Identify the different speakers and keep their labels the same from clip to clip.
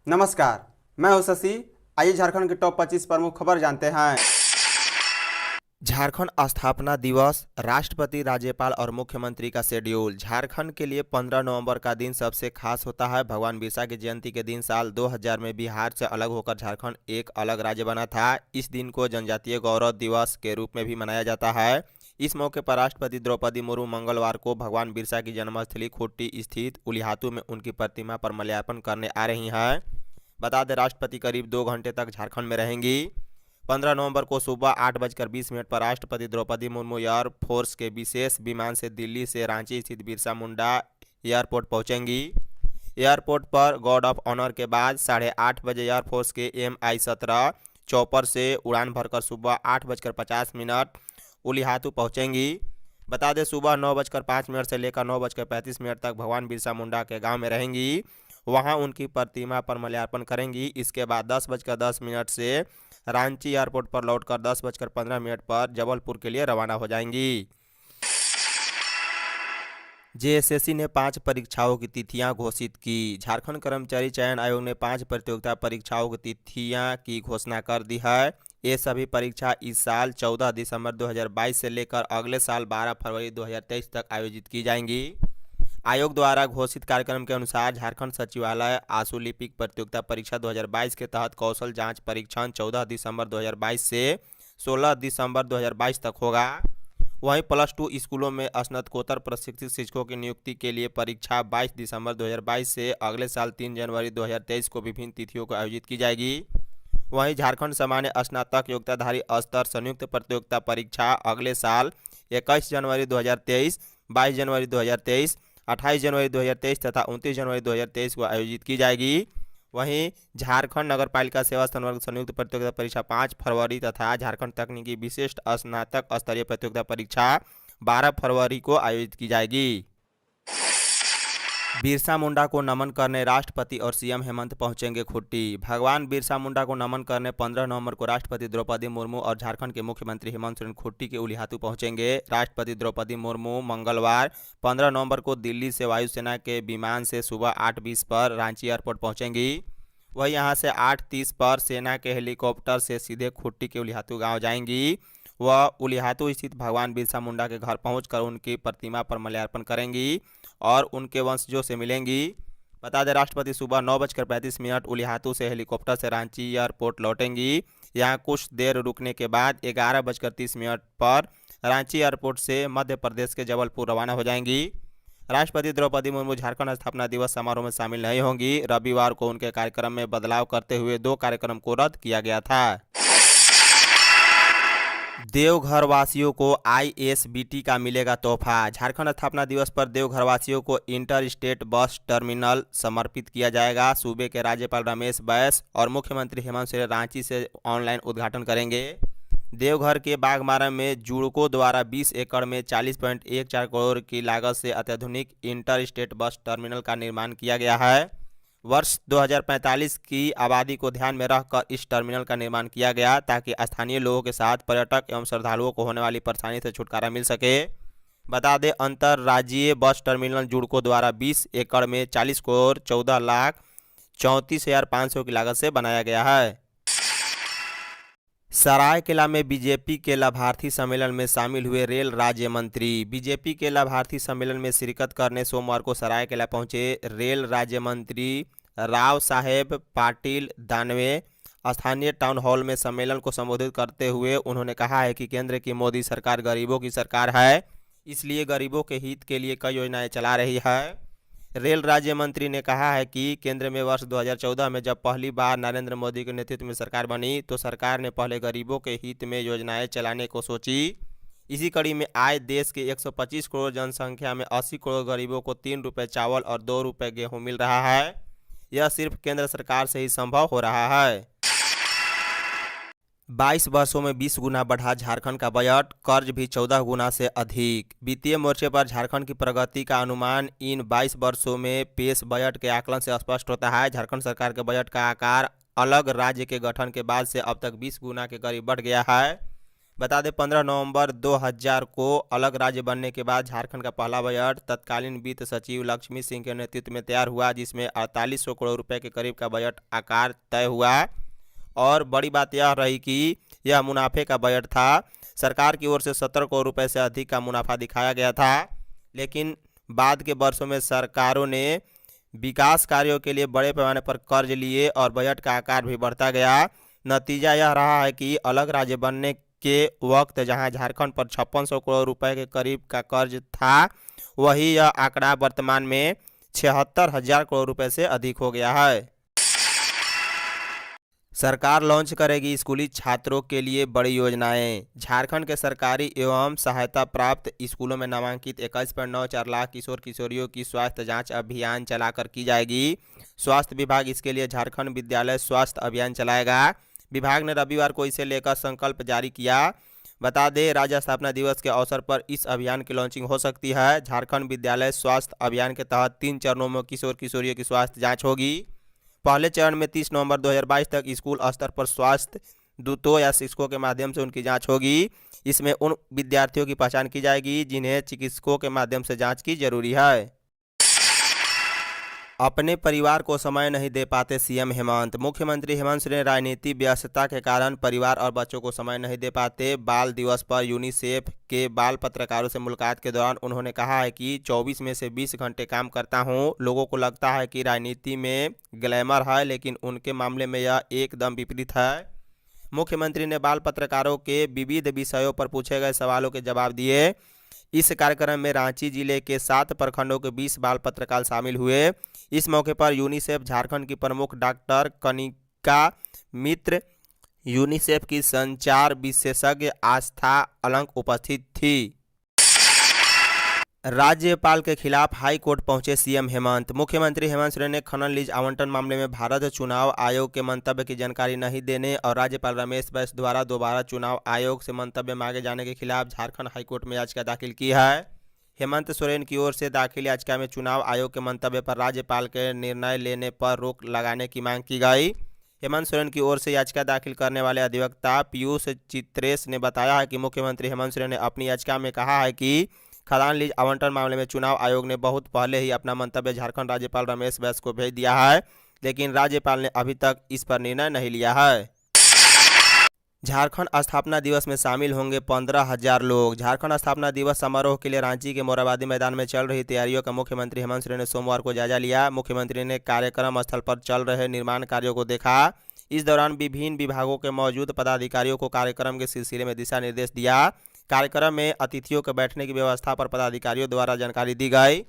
Speaker 1: नमस्कार, मैं हूं शशि। आइए झारखंड की टॉप 25 प्रमुख खबर जानते हैं।
Speaker 2: झारखंड स्थापना दिवस, राष्ट्रपति, राज्यपाल और मुख्यमंत्री का शेड्यूल। झारखंड के लिए 15 नवंबर का दिन सबसे खास होता है। भगवान बिरसा की जयंती के दिन साल 2000 में बिहार से अलग होकर झारखंड एक अलग राज्य बना था। इस दिन को जनजातीय गौरव दिवस के रूप में भी मनाया जाता है। इस मौके पर राष्ट्रपति द्रौपदी मुर्मू मंगलवार को भगवान बिरसा की जन्मस्थली खूंटी स्थित उलिहातू में उनकी प्रतिमा पर माल्यार्पण करने आ रही हैं। बता दें, राष्ट्रपति करीब 2 घंटे तक झारखंड में रहेंगी। 15 नवंबर को सुबह 8:20 पर राष्ट्रपति द्रौपदी मुर्मू एयरफोर्स के विशेष विमान से दिल्ली से रांची स्थित बिरसा मुंडा एयरपोर्ट पहुंचेंगी। एयरपोर्ट पर गार्ड ऑफ ऑनर के बाद 8:30 बजे एयरफोर्स के MI-17 चॉपर से उड़ान भरकर सुबह 8:50 उलिहातू पहुंचेंगी। बता दें, सुबह 9:05 से लेकर 9:35 तक भगवान बिरसा मुंडा के गांव में रहेंगी। वहां उनकी प्रतिमा पर माल्यार्पण करेंगी। इसके बाद 10:10 से रांची एयरपोर्ट पर लौटकर 10:15 पर जबलपुर के लिए रवाना हो जाएंगी। जेएसएससी ने 5 परीक्षाओं की तिथियां घोषित की। झारखंड कर्मचारी चयन आयोग ने 5 प्रतियोगिता परीक्षाओं की तिथियां की घोषणा कर दी है। ये सभी परीक्षा इस साल 14 दिसंबर 2022 से लेकर अगले साल 12 फरवरी 2023 तक आयोजित की जाएंगी। आयोग द्वारा घोषित कार्यक्रम के अनुसार झारखंड सचिवालय आशुलिपिक प्रतियोगिता परीक्षा 2022 के तहत कौशल जांच परीक्षण 14 दिसंबर 2022 से 16 दिसंबर 2022 तक होगा। वहीं +2 स्कूलों में स्नातकोत्तर प्रशिक्षित शिक्षकों की नियुक्ति के लिए परीक्षा 22 दिसंबर 2022 से अगले साल 3 जनवरी 2023 को विभिन्न तिथियों को आयोजित की जाएगी। वहीं झारखंड सामान्य स्नातक योग्यताधारी स्तर संयुक्त प्रतियोगिता परीक्षा अगले साल 21 जनवरी 2023, 22 जनवरी 2023, 28 जनवरी 2023 तथा 29 जनवरी 2023 को आयोजित की जाएगी। वहीं झारखंड नगरपालिका सेवा संवर्ग संयुक्त प्रतियोगिता परीक्षा 5 फरवरी तथा झारखंड तकनीकी विशिष्ट स्नातक स्तरीय प्रतियोगिता परीक्षा 12 फरवरी को आयोजित की जाएगी। बिरसा मुंडा को नमन करने राष्ट्रपति और सीएम हेमंत पहुंचेंगे खूंटी। भगवान बिरसा मुंडा को नमन करने 15 नवंबर को राष्ट्रपति द्रौपदी मुर्मू और झारखंड के मुख्यमंत्री हेमंत सोरेन खूंटी के उलिहातू पहुंचेंगे। राष्ट्रपति द्रौपदी मुर्मू मंगलवार 15 नवंबर को दिल्ली से वायुसेना के विमान से सुबह 8:20 पर रांची एयरपोर्ट पहुंचेंगी। वह यहां से 8:30 पर सेना के हेलीकॉप्टर से सीधे खूंटी के उलिहातू गाँव जाएंगी। वह उलिहातू स्थित भगवान बिरसा मुंडा के घर पहुंचकर उनकी प्रतिमा पर माल्यार्पण करेंगी और उनके वंशजों से मिलेंगी। बता दें, राष्ट्रपति सुबह 9:35 उलिहातू से हेलीकॉप्टर से रांची एयरपोर्ट लौटेंगी। यहां कुछ देर रुकने के बाद 11:30 पर रांची एयरपोर्ट से मध्य प्रदेश के जबलपुर रवाना हो जाएंगी। राष्ट्रपति द्रौपदी मुर्मू झारखंड स्थापना दिवस समारोह में शामिल नहीं होंगी। रविवार को उनके कार्यक्रम में बदलाव करते हुए 2 कार्यक्रम को रद्द किया गया था। देवघर वासियों को ISBT का मिलेगा तोहफा। झारखंड स्थापना दिवस पर देवघर वासियों को इंटर स्टेट बस टर्मिनल समर्पित किया जाएगा। सूबे के राज्यपाल रमेश बैस और मुख्यमंत्री हेमंत सोरेन रांची से ऑनलाइन उद्घाटन करेंगे। देवघर के बाघमारा में जुड़को द्वारा 20 एकड़ में 40.14 करोड़ की लागत से अत्याधुनिक इंटर स्टेट बस टर्मिनल का निर्माण किया गया है। वर्ष 2045 की आबादी को ध्यान में रखकर इस टर्मिनल का निर्माण किया गया ताकि स्थानीय लोगों के साथ पर्यटक एवं श्रद्धालुओं को होने वाली परेशानी से छुटकारा मिल सके। बता दें, अंतर्राज्यीय बस टर्मिनल जुड़को द्वारा 20 एकड़ में 40,14,34,500 की लागत से बनाया गया है। सरायकेला में बीजेपी के लाभार्थी सम्मेलन में शामिल हुए रेल राज्य मंत्री। बीजेपी के लाभार्थी सम्मेलन में शिरकत करने सोमवार को सरायकेला पहुंचे रेल राज्य मंत्री राव साहेब पाटिल दानवे। स्थानीय टाउन हॉल में सम्मेलन को संबोधित करते हुए उन्होंने कहा है कि केंद्र की मोदी सरकार गरीबों की सरकार है, इसलिए गरीबों के हित के लिए कई योजनाएं चला रही है। रेल राज्य मंत्री ने कहा है कि केंद्र में वर्ष 2014 में जब पहली बार नरेंद्र मोदी के नेतृत्व में सरकार बनी तो सरकार ने पहले गरीबों के हित में योजनाएं चलाने को सोची। इसी कड़ी में आज देश के 125 करोड़ जनसंख्या में 80 करोड़ गरीबों को 3 रुपये चावल और 2 रुपये गेहूँ मिल रहा है। यह सिर्फ केंद्र सरकार से ही संभव हो रहा है। 22 वर्षों में 20 गुना बढ़ा झारखंड का बजट, कर्ज भी 14 गुना से अधिक। वित्तीय मोर्चे पर झारखंड की प्रगति का अनुमान इन 22 वर्षों में पेश बजट के आकलन से स्पष्ट होता है। झारखंड सरकार के बजट का आकार अलग राज्य के गठन के बाद से अब तक 20 गुना के करीब बढ़ गया है। बता दें 15 नवंबर 2000 को अलग राज्य बनने के बाद झारखंड का पहला बजट तत्कालीन वित्त सचिव लक्ष्मी सिंह के नेतृत्व में तैयार हुआ, जिसमें 4800 करोड़ रुपए के करीब का बजट आकार तय हुआ। और बड़ी बात यह रही कि यह मुनाफे का बजट था। सरकार की ओर से 17 करोड़ रुपए से अधिक का मुनाफा दिखाया गया था, लेकिन बाद के वर्षों में सरकारों ने विकास कार्यों के लिए बड़े पैमाने पर कर्ज लिए और बजट का आकार भी बढ़ता गया। नतीजा यह रहा है कि अलग राज्य बनने के वक्त जहां झारखंड पर 5600 करोड़ रुपए के करीब का कर्ज था, वही यह आंकड़ा वर्तमान में 76,000 करोड़ रुपए से अधिक हो गया है। सरकार लॉन्च करेगी स्कूली छात्रों के लिए बड़ी योजनाएं। झारखंड के सरकारी एवं सहायता प्राप्त स्कूलों में नामांकित 21.94 लाख किशोर किशोरियों की स्वास्थ्य जांच अभियान चलाकर की जाएगी। स्वास्थ्य विभाग इसके लिए झारखंड विद्यालय स्वास्थ्य अभियान चलाएगा। विभाग ने रविवार को इसे लेकर संकल्प जारी किया। बता दें, राज्य स्थापना दिवस के अवसर पर इस अभियान की लॉन्चिंग हो सकती है। झारखंड विद्यालय स्वास्थ्य अभियान के तहत 3 चरणों में किशोर किशोरियों की स्वास्थ्य जाँच होगी। पहले चरण में 30 नवंबर 2022 तक स्कूल स्तर पर स्वास्थ्य दूतों या शिक्षकों के माध्यम से उनकी जांच होगी। इसमें उन विद्यार्थियों की पहचान की जाएगी जिन्हें चिकित्सकों के माध्यम से जांच की जरूरी है। अपने परिवार को समय नहीं दे पाते सीएम हेमंत। मुख्यमंत्री हेमंत सोरेन राजनीतिक व्यस्तता के कारण परिवार और बच्चों को समय नहीं दे पाते। बाल दिवस पर यूनिसेफ के बाल पत्रकारों से मुलाकात के दौरान उन्होंने कहा है कि 24 में से 20 घंटे काम करता हूं। लोगों को लगता है कि राजनीति में ग्लैमर है, लेकिन उनके मामले में यह एकदम विपरीत है। मुख्यमंत्री ने बाल पत्रकारों के विविध विषयों पर पूछे गए सवालों के जवाब दिए। इस कार्यक्रम में रांची जिले के 7 प्रखंडों के 20 बाल पत्रकार शामिल हुए। इस मौके पर यूनिसेफ झारखंड की प्रमुख डॉक्टर कनिका मित्र, यूनिसेफ की संचार विशेषज्ञ आस्था अलंक उपस्थित थी। राज्यपाल के खिलाफ हाई कोर्ट पहुंचे सीएम हेमंत। मुख्यमंत्री हेमंत सोरेन ने खनन लीज आवंटन मामले में भारत चुनाव आयोग के मंतव्य की जानकारी नहीं देने और राज्यपाल रमेश बैस द्वारा दोबारा चुनाव आयोग से मंतव्य मांगे जाने के खिलाफ झारखंड हाईकोर्ट में याचिका दाखिल की है। हेमंत सोरेन की ओर से दाखिल याचिका में चुनाव आयोग के मंतव्य पर राज्यपाल के निर्णय लेने पर रोक लगाने की मांग की गई। हेमंत सोरेन की ओर से याचिका दाखिल करने वाले अधिवक्ता पीयूष चित्रेश ने बताया है कि मुख्यमंत्री हेमंत सोरेन ने अपनी याचिका में कहा है कि खदान लीज आवंटन मामले में चुनाव आयोग ने बहुत पहले ही अपना मंतव्य झारखंड राज्यपाल रमेश बैस को भेज दिया है, लेकिन राज्यपाल ने अभी तक इस पर निर्णय नहीं लिया है। झारखंड स्थापना दिवस में शामिल होंगे 15,000 लोग। झारखंड स्थापना दिवस समारोह के लिए रांची के मोरहाबादी मैदान में चल रही तैयारियों का मुख्यमंत्री हेमंत सोरेन ने सोमवार को जायजा लिया। मुख्यमंत्री ने कार्यक्रम स्थल पर चल रहे निर्माण कार्यों को देखा। इस दौरान विभिन्न विभागों के मौजूद पदाधिकारियों को कार्यक्रम के सिलसिले में दिशा निर्देश दिया। कार्यक्रम में अतिथियों के बैठने की व्यवस्था पर पदाधिकारियों द्वारा जानकारी दी गई।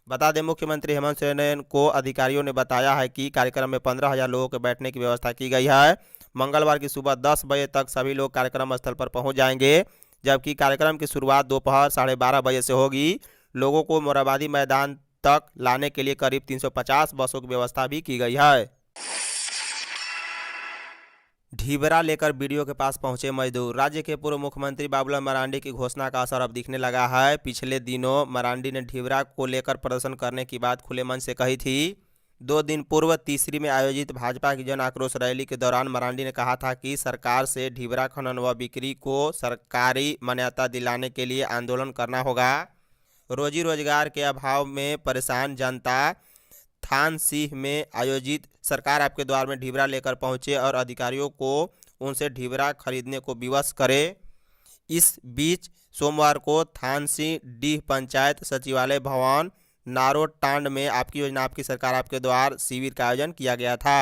Speaker 2: बता दें, मुख्यमंत्री हेमंत सोरेन को अधिकारियों ने बताया है कि कार्यक्रम में 15,000 लोगों के बैठने की व्यवस्था की गई है। मंगलवार की सुबह 10 बजे तक सभी लोग कार्यक्रम स्थल पर पहुंच जाएंगे, जबकि कार्यक्रम की शुरुआत दोपहर 12:30 बजे से होगी। लोगों को मोरहाबादी मैदान तक लाने के लिए करीब 350 बसों की व्यवस्था भी की गई है। ढिबरा लेकर बीडीओ के पास पहुंचे मजदूर। राज्य के पूर्व मुख्यमंत्री बाबूलाल मरांडी की घोषणा का असर अब दिखने लगा है। पिछले दिनों मरांडी ने ढिबरा को लेकर प्रदर्शन करने की बात खुले मन से कही थी। 2 दिन पूर्व तीसरी में आयोजित भाजपा की जन आक्रोश रैली के दौरान मरांडी ने कहा था कि सरकार से ढिबरा खनन व बिक्री को सरकारी मान्यता दिलाने के लिए आंदोलन करना होगा। रोजी रोजगार के अभाव में परेशान जनता थान सिंह में आयोजित सरकार आपके द्वार में ढिबरा लेकर पहुंचे और अधिकारियों को उनसे ढिबरा खरीदने को विवश करे। इस बीच सोमवार को थान सिंह डीह पंचायत सचिवालय भवन नारोटांड में आपकी योजना आपकी सरकार आपके द्वार शिविर का आयोजन किया गया था।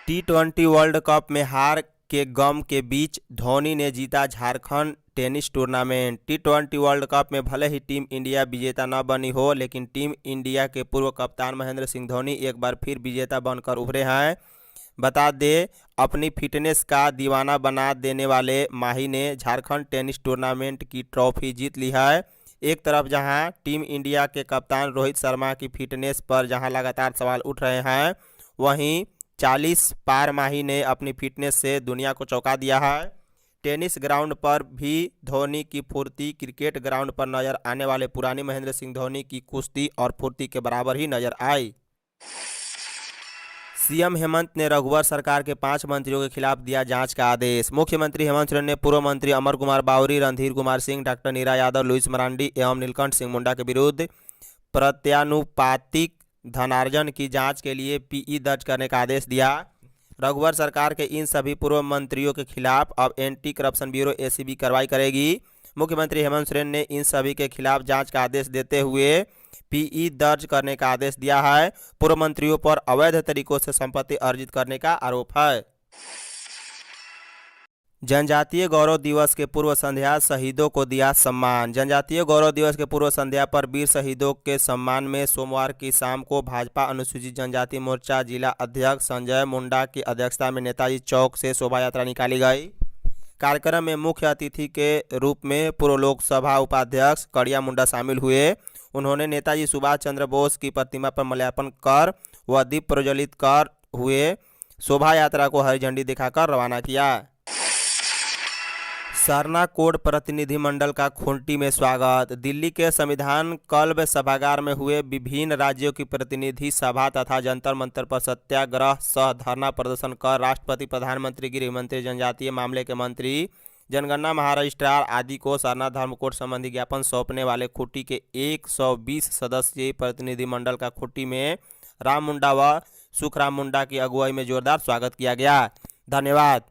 Speaker 2: T20 वर्ल्ड कप में हार के गम के बीच धोनी ने जीता Jharkhand tennis tournament. T20 world cup में भले ही टीम इंडिया विजेता न बनी हो, लेकिन टीम इंडिया के पूर्व कप्तान महेंद्र सिंह धोनी एक बार फिर विजेता बनकर उभरे हैं। बता दें, अपनी फिटनेस का दीवाना बना देने वाले माही ने झारखंड टेनिस टूर्नामेंट की ट्रॉफी जीत ली है। एक तरफ जहां टीम इंडिया के कप्तान रोहित शर्मा की फिटनेस पर जहां लगातार सवाल उठ रहे हैं, वहीं 40 पार माही ने अपनी फिटनेस से दुनिया को चौंका दिया है। टेनिस ग्राउंड पर भी धोनी की फुर्ती क्रिकेट ग्राउंड पर नजर आने वाले पुरानी महेंद्र सिंह धोनी की कुश्ती और फुर्ती के बराबर ही नजर आई। सीएम हेमंत ने रघुवर सरकार के 5 मंत्रियों के खिलाफ दिया जांच का आदेश। मुख्यमंत्री हेमंत सोरेन ने पूर्व मंत्री अमर कुमार बावरी, रणधीर कुमार सिंह, डॉक्टर नीरा यादव, लुईस मरांडी एवं नीलकंठ सिंह मुंडा के विरुद्ध प्रत्यानुपातिक धनार्जन की जांच के लिए पीई दर्ज करने का आदेश दिया। रघुवर सरकार के इन सभी पूर्व मंत्रियों के खिलाफ अब एंटी करप्शन ब्यूरो एसीबी कार्रवाई करेगी। मुख्यमंत्री हेमंत सोरेन ने इन सभी के खिलाफ जांच का आदेश देते हुए पीई दर्ज करने का आदेश दिया है। पूर्व मंत्रियों पर अवैध तरीकों से संपत्ति अर्जित करने का आरोप है। जनजातीय गौरव दिवस के पूर्व संध्या शहीदों को दिया सम्मान। जनजातीय गौरव दिवस के पूर्व संध्या पर वीर शहीदों के सम्मान में सोमवार की शाम को भाजपा अनुसूचित जनजाति मोर्चा जिला अध्यक्ष संजय मुंडा की अध्यक्षता में नेताजी चौक से शोभा यात्रा निकाली गई। कार्यक्रम में मुख्य अतिथि के रूप में पूर्व लोकसभा उपाध्यक्ष कड़िया मुंडा शामिल हुए। उन्होंने नेताजी सुभाष चंद्र बोस की प्रतिमा पर माल्यार्पण कर व दीप प्रज्वलित कर हुए शोभा यात्रा को हरी झंडी दिखाकर रवाना किया। सरना कोड प्रतिनिधिमंडल का खूंटी में स्वागत। दिल्ली के संविधान क्लब सभागार में हुए विभिन्न राज्यों की प्रतिनिधि सभा तथा जंतर मंतर पर सत्याग्रह सह धरना प्रदर्शन कर राष्ट्रपति, प्रधानमंत्री, गृह मंत्री, जनजातीय मामले के मंत्री, जनगणना महारजिस्ट्रार आदि को सरना धर्म कोड संबंधी ज्ञापन सौंपने वाले खूंटी के 120 सदस्यीय प्रतिनिधिमंडल का खूंटी में राम मुंडा व सुखराम मुंडा की अगुवाई में जोरदार स्वागत किया गया। धन्यवाद।